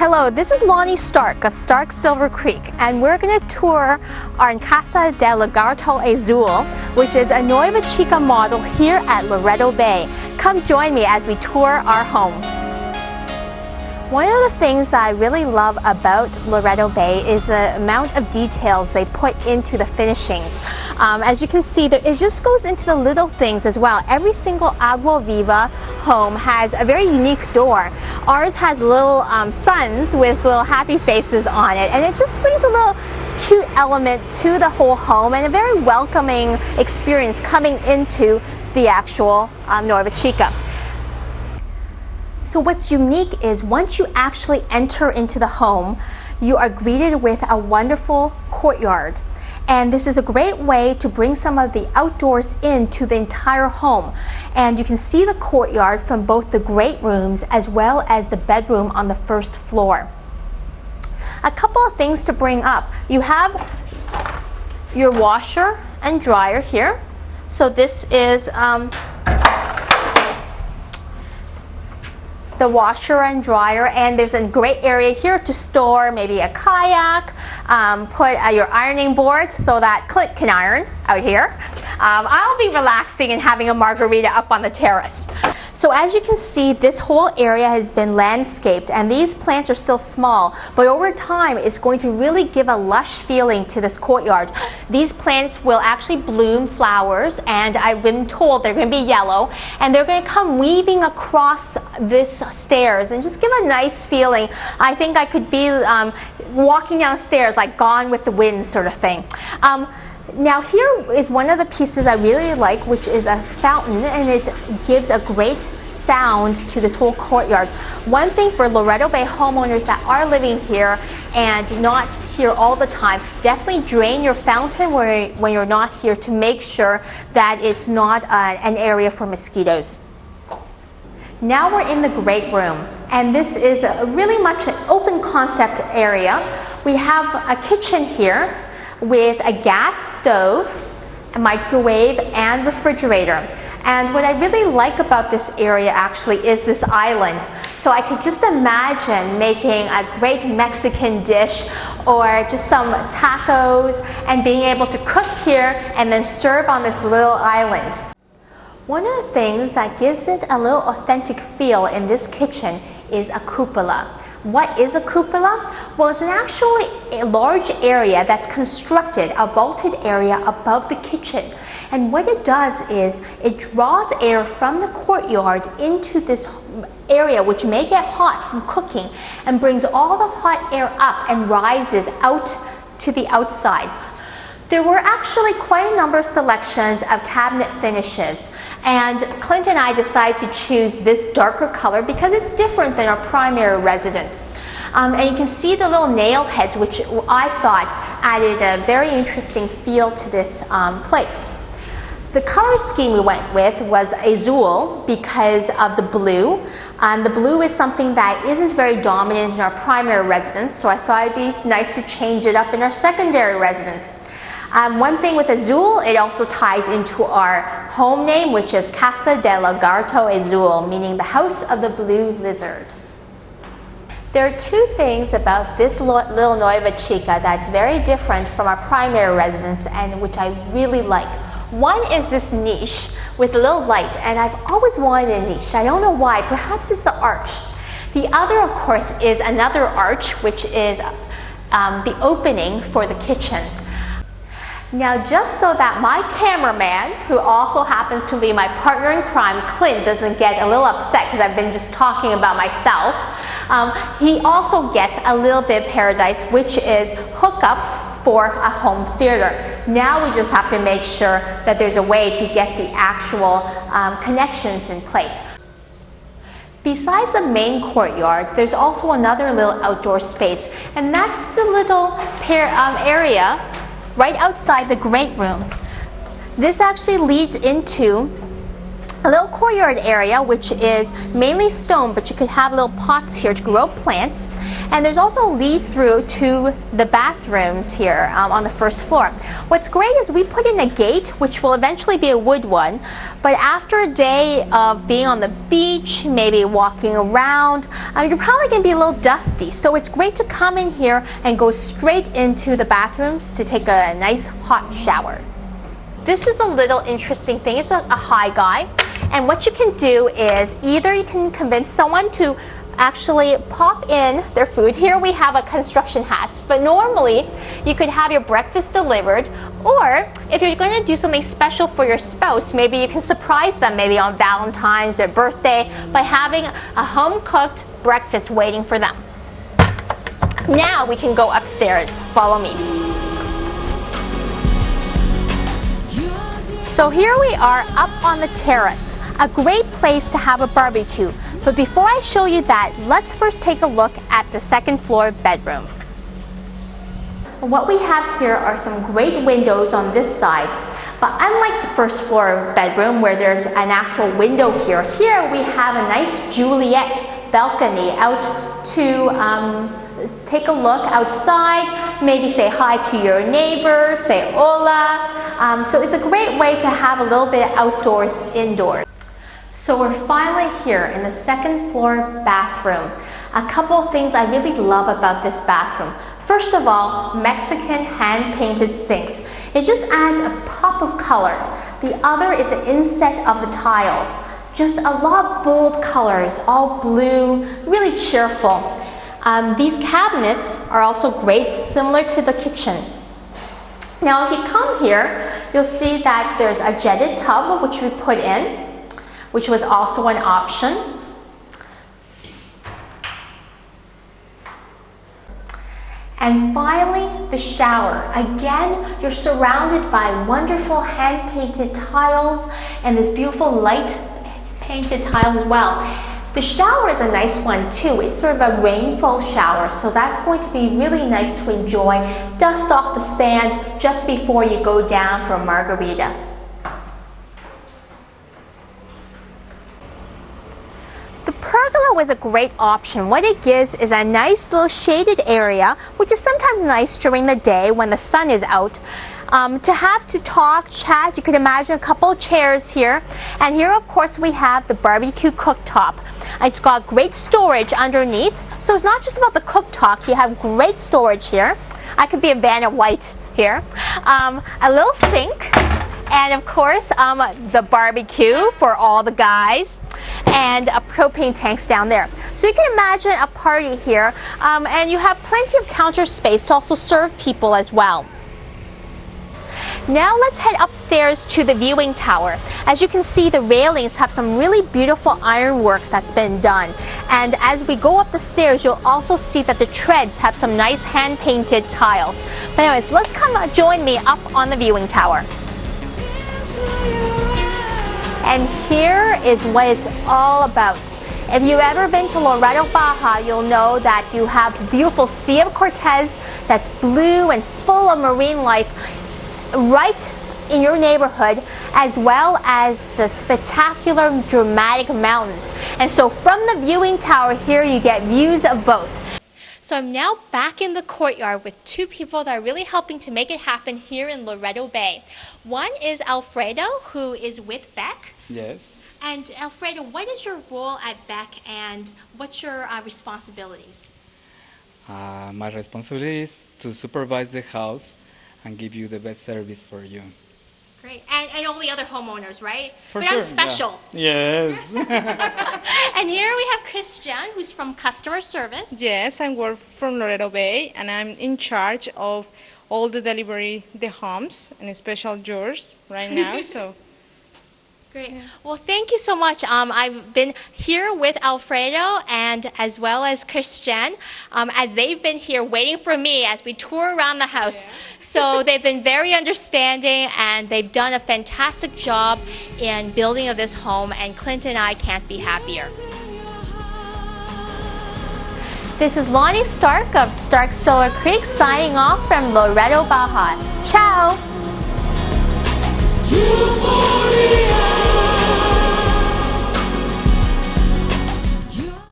Hello, this is Lonnie Stark of Stark Silver Creek, and we're going to tour our Casa del Lagarto Azul, which is a Nueva Chica model here at Loreto Bay. Come join me as we tour our home. One of the things that I really love about Loreto Bay is the amount of details they put into the finishings. As you can see, it just goes into the little things as well. Every single Agua Viva home has a very unique door. Ours has little suns with little happy faces on it, and it just brings a little cute element to the whole home and a very welcoming experience coming into the actual Nueva Chica. So what's unique is once you actually enter into the home, you are greeted with a wonderful courtyard. And this is a great way to bring some of the outdoors into the entire home. And you can see the courtyard from both the great rooms as well as the bedroom on the first floor. A couple of things to bring up. You have your washer and dryer here. So this is the washer and dryer, and there's a great area here to store maybe a kayak, put your ironing board so that Clint can iron out here. I'll be relaxing and having a margarita up on the terrace. So as you can see, this whole area has been landscaped, and these plants are still small, but over time it's going to really give a lush feeling to this courtyard. These plants will actually bloom flowers, and I've been told they're going to be yellow, and they're going to come weaving across this stairs and just give a nice feeling. I think I could be walking downstairs like Gone with the Wind sort of thing. Now here is one of the pieces I really like, which is a fountain, and it gives a great sound to this whole courtyard. One thing for Loreto Bay homeowners that are living here and not here all the time, definitely drain your fountain when you're not here to make sure that it's not an area for mosquitoes. Now we're in the great room, and this is really much an open concept area. We have a kitchen here with a gas stove, a microwave, and refrigerator. And what I really like about this area actually is this island. So I could just imagine making a great Mexican dish or just some tacos and being able to cook here and then serve on this little island. One of the things that gives it a little authentic feel in this kitchen is a cupola. What is a cupola? Well, it's actually a large area that's constructed, a vaulted area above the kitchen. And what it does is it draws air from the courtyard into this area, which may get hot from cooking, and brings all the hot air up and rises out to the outside. There were actually quite a number of selections of cabinet finishes, and Clint and I decided to choose this darker color because it's different than our primary residence. And you can see the little nail heads, which I thought added a very interesting feel to this place. The color scheme we went with was azul because of the blue. The blue is something that isn't very dominant in our primary residence, so I thought it'd be nice to change it up in our secondary residence. One thing with azul, it also ties into our home name, which is Casa del Lagarto Azul, meaning the house of the blue lizard. There are two things about this little Nueva Chica that's very different from our primary residence and which I really like. One is this niche with a little light, and I've always wanted a niche. I don't know why, perhaps it's the arch. The other, of course, is another arch, which is the opening for the kitchen. Now, just so that my cameraman, who also happens to be my partner in crime, Clint, doesn't get a little upset because I've been just talking about myself, he also gets a little bit of paradise, which is hookups for a home theater. Now we just have to make sure that there's a way to get the actual connections in place. Besides the main courtyard, there's also another little outdoor space, and that's the little area right outside the great room. This actually leads into a little courtyard area which is mainly stone, but you could have little pots here to grow plants. And there's also a lead through to the bathrooms here on the first floor. What's great is we put in a gate, which will eventually be a wood one, but after a day of being on the beach, maybe walking around, you're probably going to be a little dusty. So it's great to come in here and go straight into the bathrooms to take a nice hot shower. This is a little interesting thing. It's a high guy. And what you can do is either you can convince someone to actually pop in their food. Here we have a construction hat, but normally you could have your breakfast delivered, or if you're going to do something special for your spouse, maybe you can surprise them maybe on Valentine's or birthday by having a home-cooked breakfast waiting for them. Now we can go upstairs. Follow me. So here we are up on the terrace, a great place to have a barbecue. But before I show you that, let's first take a look at the second floor bedroom. What we have here are some great windows on this side. But unlike the first floor bedroom where there's an actual window here, we have a nice Juliet balcony out to take a look outside, maybe say hi to your neighbor, say hola. So it's a great way to have a little bit of outdoors, indoors. So we're finally here in the second floor bathroom. A couple of things I really love about this bathroom. First of all, Mexican hand-painted sinks. It just adds a pop of color. The other is the inset of the tiles. Just a lot of bold colors, all blue, really cheerful. These cabinets are also great, similar to the kitchen. Now if you come here, you'll see that there's a jetted tub which we put in, which was also an option. And finally, the shower. Again, you're surrounded by wonderful hand-painted tiles and this beautiful light painted tiles as well. The shower is a nice one too. It's sort of a rainfall shower, so that's going to be really nice to enjoy. Dust off the sand just before you go down for a margarita. The pergola was a great option. What it gives is a nice little shaded area, which is sometimes nice during the day when the sun is out. To have to talk, chat, you could imagine a couple of chairs here. And here, of course, we have the barbecue cooktop. It's got great storage underneath. So it's not just about the cooktop. You have great storage here. I could be a Vanna White here. A little sink. And of course, the barbecue for all the guys. And propane tanks down there. So you can imagine a party here. And you have plenty of counter space to also serve people as well. Now let's head upstairs to the viewing tower. As you can see, the railings have some really beautiful ironwork that's been done. And as we go up the stairs, you'll also see that the treads have some nice hand-painted tiles. But anyways, let's come join me up on the viewing tower. And here is what it's all about. If you've ever been to Loreto, Baja, you'll know that you have the beautiful Sea of Cortez that's blue and full of marine life right in your neighborhood, as well as the spectacular, dramatic mountains. And so from the viewing tower here, you get views of both. So I'm now back in the courtyard with two people that are really helping to make it happen here in Loreto Bay. One is Alfredo, who is with Beck. Yes. And Alfredo, what is your role at Beck and what's your responsibilities? My responsibility is to supervise the house and give you the best service for you. Great. And all the other homeowners, right? For but sure. I'm special. Yeah. Yes. And here we have Christian, who's from customer service. Yes, I work from Loreto Bay, and I'm in charge of all the delivery, the homes, and especially yours right now. So. Great. Well, thank you so much. I've been here with Alfredo and as well as Christian, as they've been here waiting for me as we tour around the house. Yeah. So they've been very understanding and they've done a fantastic job in building of this home, and Clint and I can't be happier. This is Lonnie Stark of Stark Solar Creek signing off from Loreto, Baja. Ciao!